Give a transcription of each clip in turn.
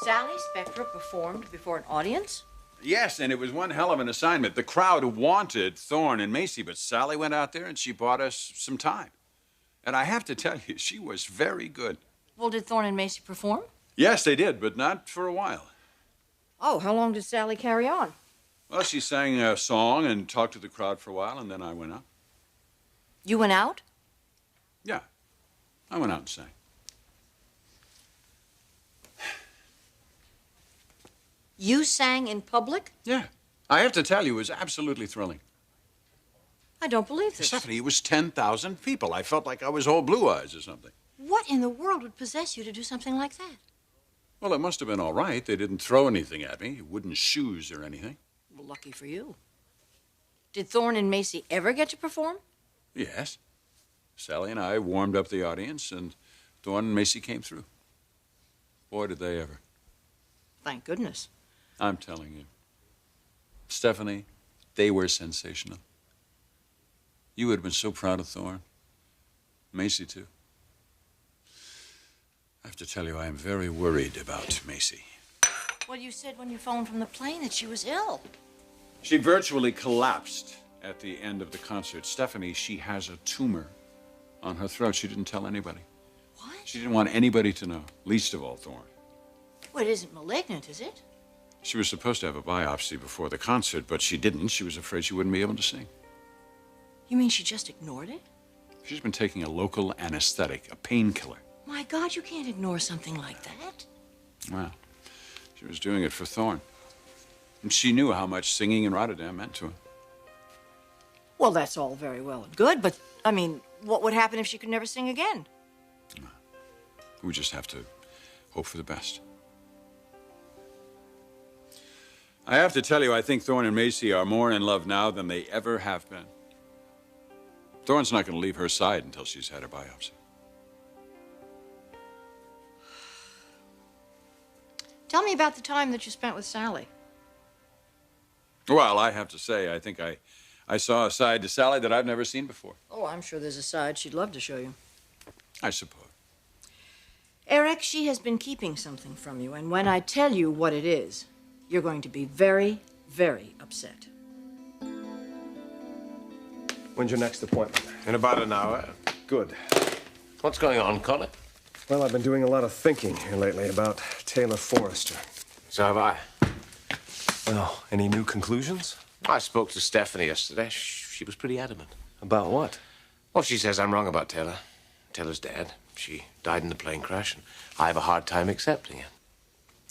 Sally Spectra performed before an audience? Yes, and it was one hell of an assignment. The crowd wanted Thorne and Macy, but Sally went out there and she bought us some time. And I have to tell you, she was very good. Well, did Thorne and Macy perform? Yes, they did, but not for a while. Oh, how long did Sally carry on? Well, she sang a song and talked to the crowd for a while, and then I went out. You went out? Yeah, I went out and sang. You sang in public? Yeah. I have to tell you, it was absolutely thrilling. I don't believe this. Stephanie, it was 10,000 people. I felt like I was all blue eyes or something. What in the world would possess you to do something like that? Well, it must have been all right. They didn't throw anything at me, wooden shoes or anything. Well, lucky for you. Did Thorne and Macy ever get to perform? Yes. Sally and I warmed up the audience, and Thorne and Macy came through. Boy, did they ever. Thank goodness. I'm telling you. Stephanie, they were sensational. You would have been so proud of Thorne. Macy, too. I have to tell you, I am very worried about Macy. Well, you said when you phoned from the plane that she was ill. She virtually collapsed at the end of the concert. Stephanie, she has a tumor on her throat. She didn't tell anybody. What? She didn't want anybody to know, least of all Thorne. Well, it isn't malignant, is it? She was supposed to have a biopsy before the concert, but she didn't. She was afraid she wouldn't be able to sing. You mean she just ignored it? She's been taking a local anesthetic, a painkiller. My God, you can't ignore something like that. Well, she was doing it for Thorne. And she knew how much singing in Rotterdam meant to him. Well, that's all very well and good, but, I mean, what would happen if she could never sing again? We just have to hope for the best. I have to tell you, I think Thorne and Macy are more in love now than they ever have been. Thorne's not going to leave her side until she's had her biopsy. Tell me about the time that you spent with Sally. Well, I have to say, I think I saw a side to Sally that I've never seen before. Oh, I'm sure there's a side she'd love to show you. I suppose. Eric, she has been keeping something from you, and when I tell you what it is, you're going to be very, very upset. When's your next appointment? In about an hour. Good. What's going on, Connor? Well, I've been doing a lot of thinking here lately about Taylor Forrester. So have I. Well, any new conclusions? I spoke to Stephanie yesterday. She was pretty adamant. About what? Well, she says I'm wrong about Taylor. Taylor's dead. She died in the plane crash, and I have a hard time accepting it.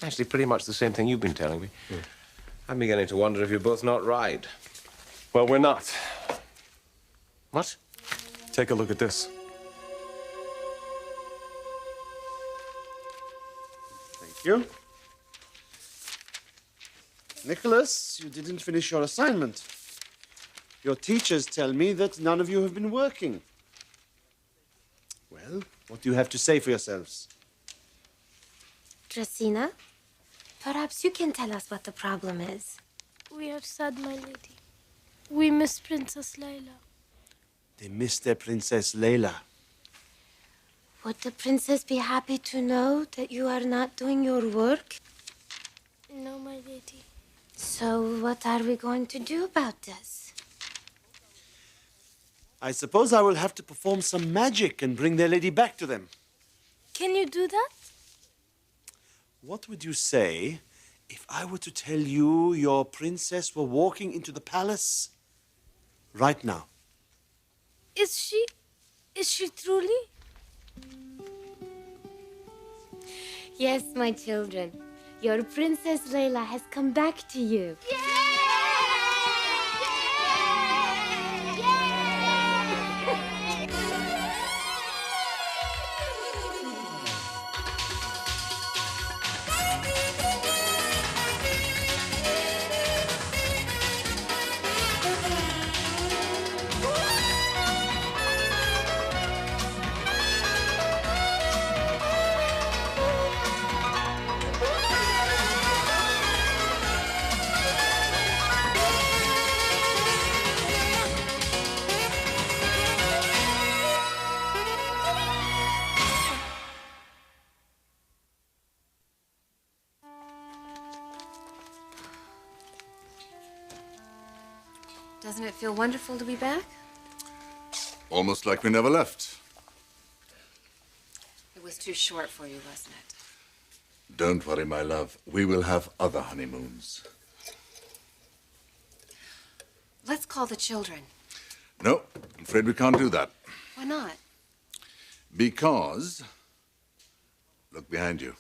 Actually, pretty much the same thing you've been telling me. I'm beginning to wonder if you're both not right. Well, we're not. What? Take a look at this. Thank you. Nicholas, you didn't finish your assignment. Your teachers tell me that none of you have been working. Well, what do you have to say for yourselves? Dracina, perhaps you can tell us what the problem is. We are sad, my lady. We miss Princess Leila. They miss their Princess Leila. Would the princess be happy to know that you are not doing your work? No, my lady. So what are we going to do about this? I suppose I will have to perform some magic and bring their lady back to them. Can you do that? What would you say if I were to tell you your princess were walking into the palace right now? Is she truly? Yes, my children. Your Princess Leila has come back to you. Doesn't it feel wonderful to be back? Almost like we never left. It was too short for you, wasn't it? Don't worry, my love. We will have other honeymoons. Let's call the children. No, I'm afraid we can't do that. Why not? Because... Look behind you.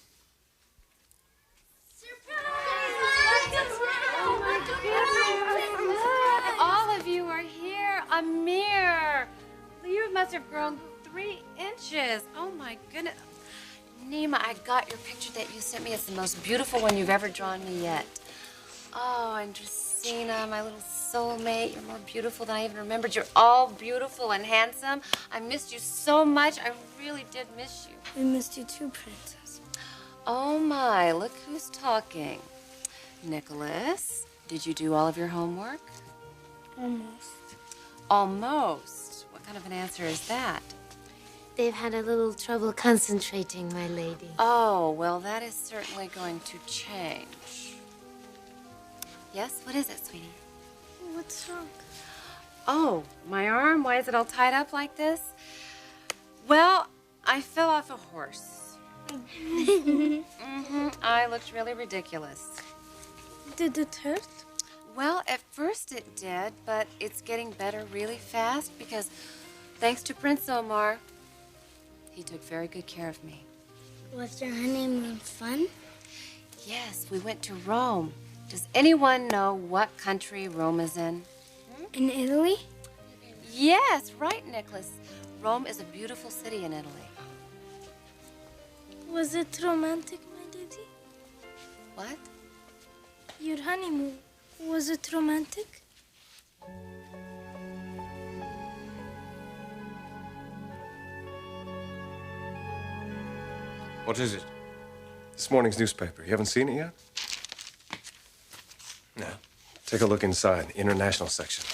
All of you are here. Amir. You must have grown 3 inches. Oh, my goodness. Nima, I got your picture that you sent me. It's the most beautiful one you've ever drawn me yet. Oh, and Justina, my little soulmate, you're more beautiful than I even remembered. You're all beautiful and handsome. I missed you so much. I really did miss you. We missed you too, Princess. Oh, my. Look who's talking. Nicholas, did you do all of your homework? Almost. Almost? What kind of an answer is that? They've had a little trouble concentrating, my lady. Oh, well, that is certainly going to change. Yes? What is it, sweetie? What's wrong? Oh, my arm? Why is it all tied up like this? Well, I fell off a horse. I looked really ridiculous. Did it hurt? Well, at first it did, but it's getting better really fast because thanks to Prince Omar, he took very good care of me. Was your honeymoon fun? Yes, we went to Rome. Does anyone know what country Rome is in? In Italy? Yes, right, Nicholas. Rome is a beautiful city in Italy. Was it romantic, my lady? What? Your honeymoon, was it romantic? What is it? This morning's newspaper. You haven't seen it yet? No. Take a look inside, international section.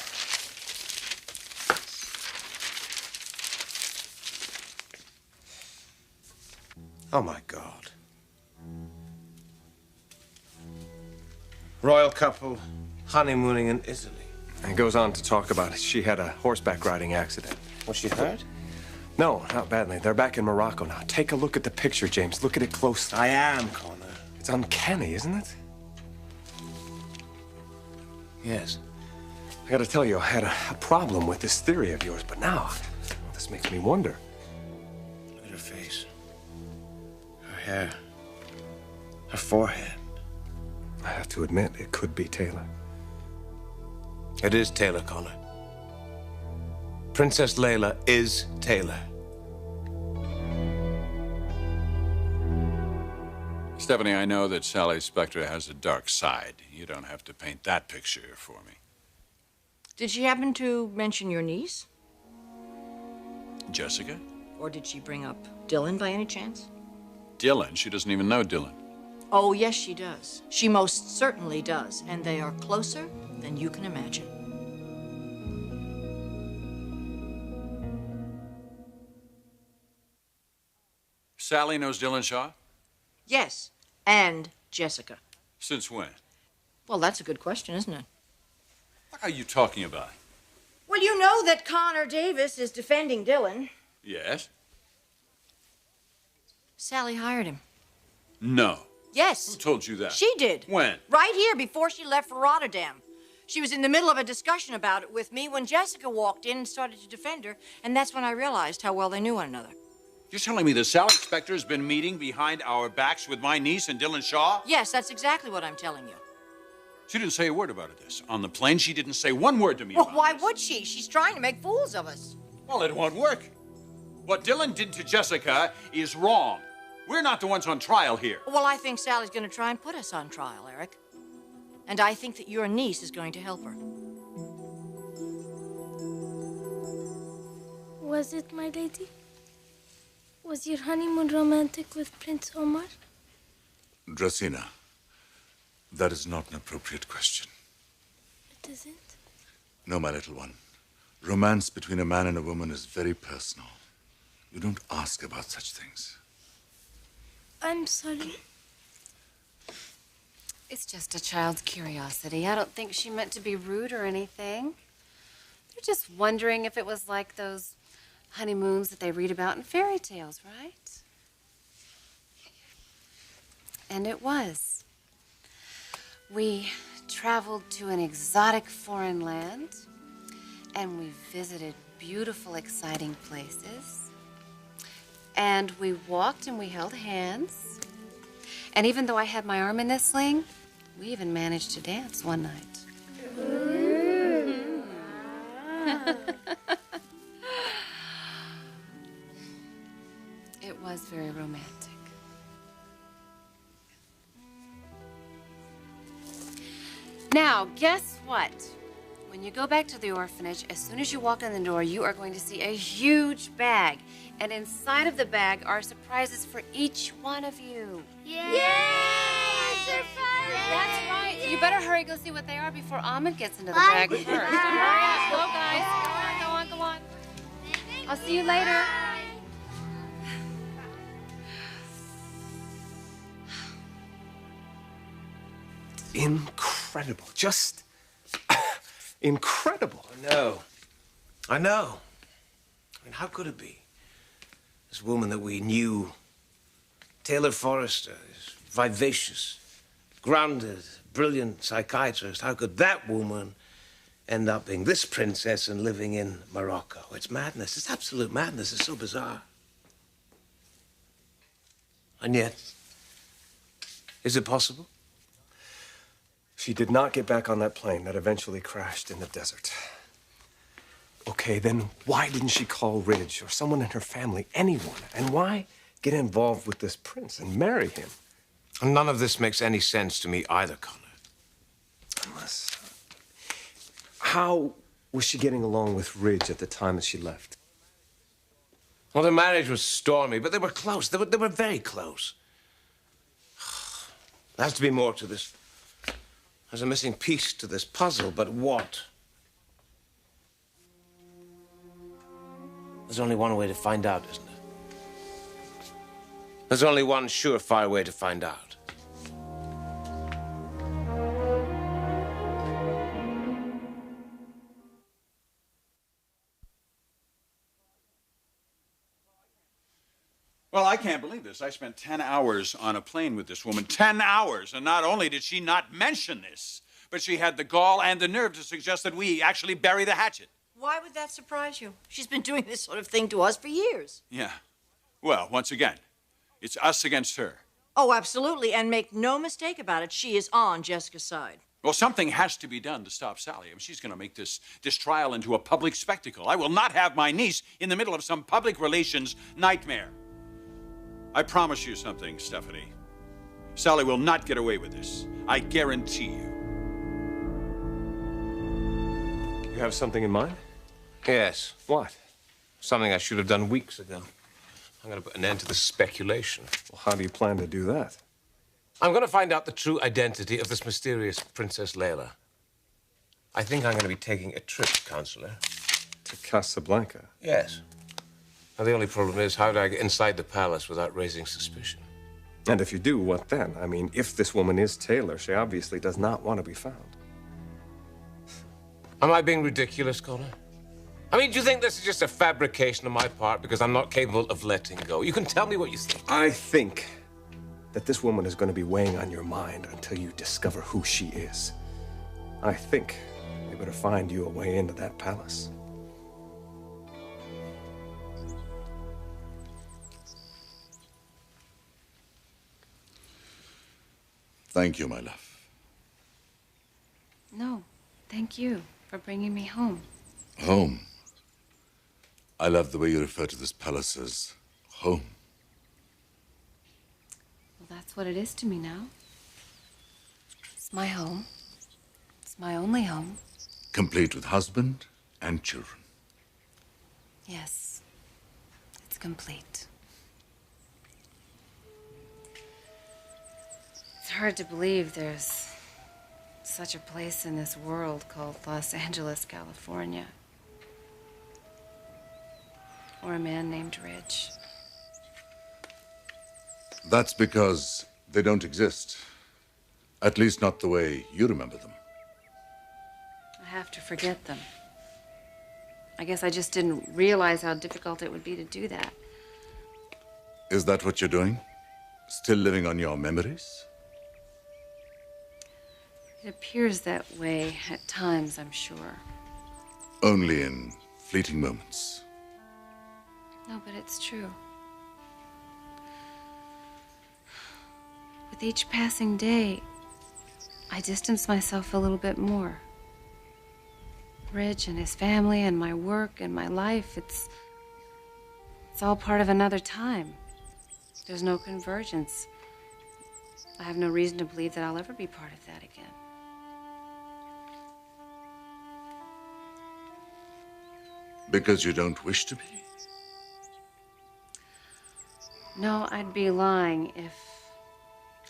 Oh, my God. Royal couple honeymooning in Italy. And goes on to talk about it. She had a horseback riding accident. Was she hurt? No, not badly. They're back in Morocco now. Take a look at the picture, James. Look at it closely. I am, Connor. It's uncanny, isn't it? Yes. I gotta tell you, I had a problem with this theory of yours, but now, this makes me wonder. Look at her face. Her hair. Her forehead. I have to admit, it could be Taylor. It is Taylor, Connor. Princess Leila is Taylor. Stephanie, I know that Sally Spector has a dark side. You don't have to paint that picture for me. Did she happen to mention your niece? Jessica? Or did she bring up Dylan by any chance? Dylan? She doesn't even know Dylan. Oh, yes, she does. She most certainly does. And they are closer than you can imagine. Sally knows Dylan Shaw? Yes, and Jessica. Since when? Well, that's a good question, isn't it? What are you talking about? Well, you know that Connor Davis is defending Dylan. Yes? Sally hired him. No. Yes. Who told you that? She did. When? Right here, before she left for Rotterdam. She was in the middle of a discussion about it with me when Jessica walked in and started to defend her, and that's when I realized how well they knew one another. You're telling me that Sally Spector has been meeting behind our backs with my niece and Dylan Shaw? Yes, that's exactly what I'm telling you. She didn't say a word about this. On the plane, she didn't say one word to me Well, about why this. would she? She's trying to make fools of us. Well, it won't work. What Dylan did to Jessica is wrong. We're not the ones on trial here. Well, I think Sally's going to try and put us on trial, Eric. And I think that your niece is going to help her. Was it, my lady? Was your honeymoon romantic with Prince Omar? Dracina, that is not an appropriate question. It isn't? No, my little one. Romance between a man and a woman is very personal. You don't ask about such things. I'm sorry. It's just a child's curiosity. I don't think she meant to be rude or anything. You're just wondering if it was like those honeymoons that they read about in fairy tales, right? And it was. We traveled to an exotic foreign land, and we visited beautiful, exciting places. And we walked and we held hands. And even though I had my arm in this sling, we even managed to dance one night. It was very romantic. Now, guess what? When you go back to the orphanage, as soon as you walk in the door, you are going to see a huge bag. And inside of the bag are surprises for each one of you. Yay! Surprise! That's right. You better hurry go see what they are before Ahmed gets into the bag first. So hurry up. Go, guys. Go on, go on, go on. I'll see you later. Incredible. Just incredible. I know. I know. I mean, how could it be? This woman that we knew, Taylor Forrester, is vivacious, grounded, brilliant psychiatrist. How could that woman end up being this princess and living in Morocco? It's madness. It's absolute madness. It's so bizarre. And yet, is it possible? She did not get back on that plane that eventually crashed in the desert. Okay, then why didn't she call Ridge or someone in her family, anyone? And why get involved with this prince and marry him? None of this makes any sense to me either, Connor. Unless... How was she getting along with Ridge at the time that she left? Well, their marriage was stormy, but they were close. They were very close. There has to be more to this. There's a missing piece to this puzzle, but what? There's only one way to find out, isn't there? There's only one surefire way to find out. Well, I can't believe this. I spent 10 hours on a plane with this woman. 10 hours. And not only did she not mention this, but she had the gall and the nerve to suggest that we actually bury the hatchet. Why would that surprise you? She's been doing this sort of thing to us for years. Yeah. Well, once again, it's us against her. Oh, absolutely. And make no mistake about it, she is on Jessica's side. Well, something has to be done to stop Sally. I mean, she's going to make this trial into a public spectacle. I will not have my niece in the middle of some public relations nightmare. I promise you something, Stephanie. Sally will not get away with this. I guarantee you. You have something in mind? Yes. What? Something I should have done weeks ago. I'm going to put an end to the speculation. Well, how do you plan to do that? I'm going to find out the true identity of this mysterious Princess Leila. I think I'm going to be taking a trip, Counselor. To Casablanca? Yes. Now, the only problem is, how do I get inside the palace without raising suspicion? And if you do, what then? I mean, if this woman is Taylor, she obviously does not want to be found. Am I being ridiculous, Connor? I mean, do you think this is just a fabrication on my part because I'm not capable of letting go? You can tell me what you think. I think that this woman is going to be weighing on your mind until you discover who she is. I think we better find you a way into that palace. Thank you, my love. No, thank you for bringing me home. Home. I love the way you refer to this palace as home. Well, that's what it is to me now. It's my home. It's my only home. Complete with husband and children. Yes, it's complete. It's hard to believe there's such a place in this world called Los Angeles, California. Or a man named Ridge. That's because they don't exist. At least not the way you remember them. I have to forget them. I guess I just didn't realize how difficult it would be to do that. Is that what you're doing? Still living on your memories? It appears that way at times, I'm sure. Only in fleeting moments. No, but it's true. With each passing day, I distance myself a little bit more. Ridge and his family and my work and my life, it's all part of another time. There's no convergence. I have no reason to believe that I'll ever be part of that again. Because you don't wish to be? No, I'd be lying if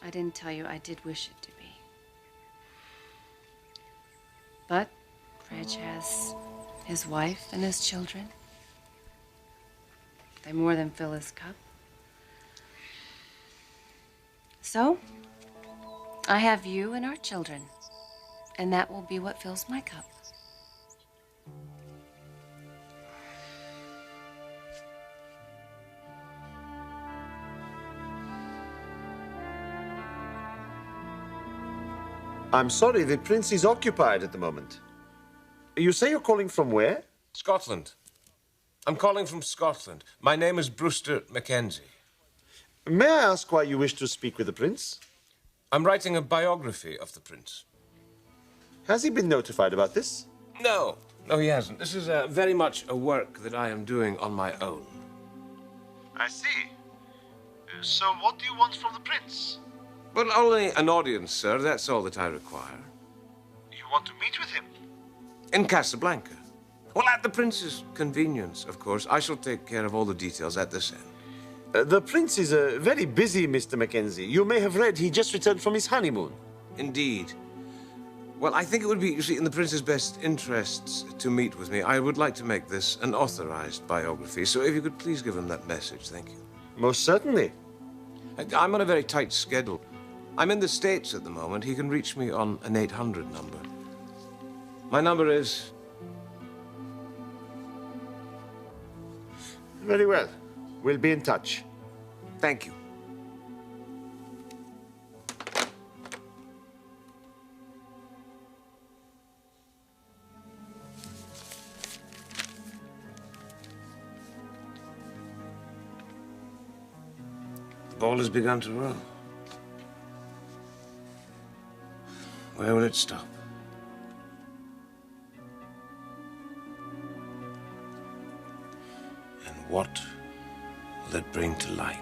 I didn't tell you I did wish it to be. But Reg has his wife and his children. They more than fill his cup. So, I have you and our children, and that will be what fills my cup. I'm sorry, the prince is occupied at the moment. You say you're calling from where? Scotland. I'm calling from Scotland. My name is Brewster Mackenzie. May I ask why you wish to speak with the prince? I'm writing a biography of the prince. Has he been notified about this? No, he hasn't. This is very much a work that I am doing on my own. I see. So what do you want from the prince? Well, only an audience, sir. That's all that I require. You want to meet with him? In Casablanca. Well, at the prince's convenience, of course. I shall take care of all the details at this end. The prince is very busy, Mr. Mackenzie. You may have read he just returned from his honeymoon. Indeed. Well, I think it would be, you see, in the prince's best interests to meet with me. I would like to make this an authorized biography, so if you could please give him that message, thank you. Most certainly. I'm on a very tight schedule. I'm in the States at the moment. He can reach me on an 800 number. My number is... Very well. We'll be in touch. Thank you. The ball has begun to roll. Where will it stop? And what will it bring to light?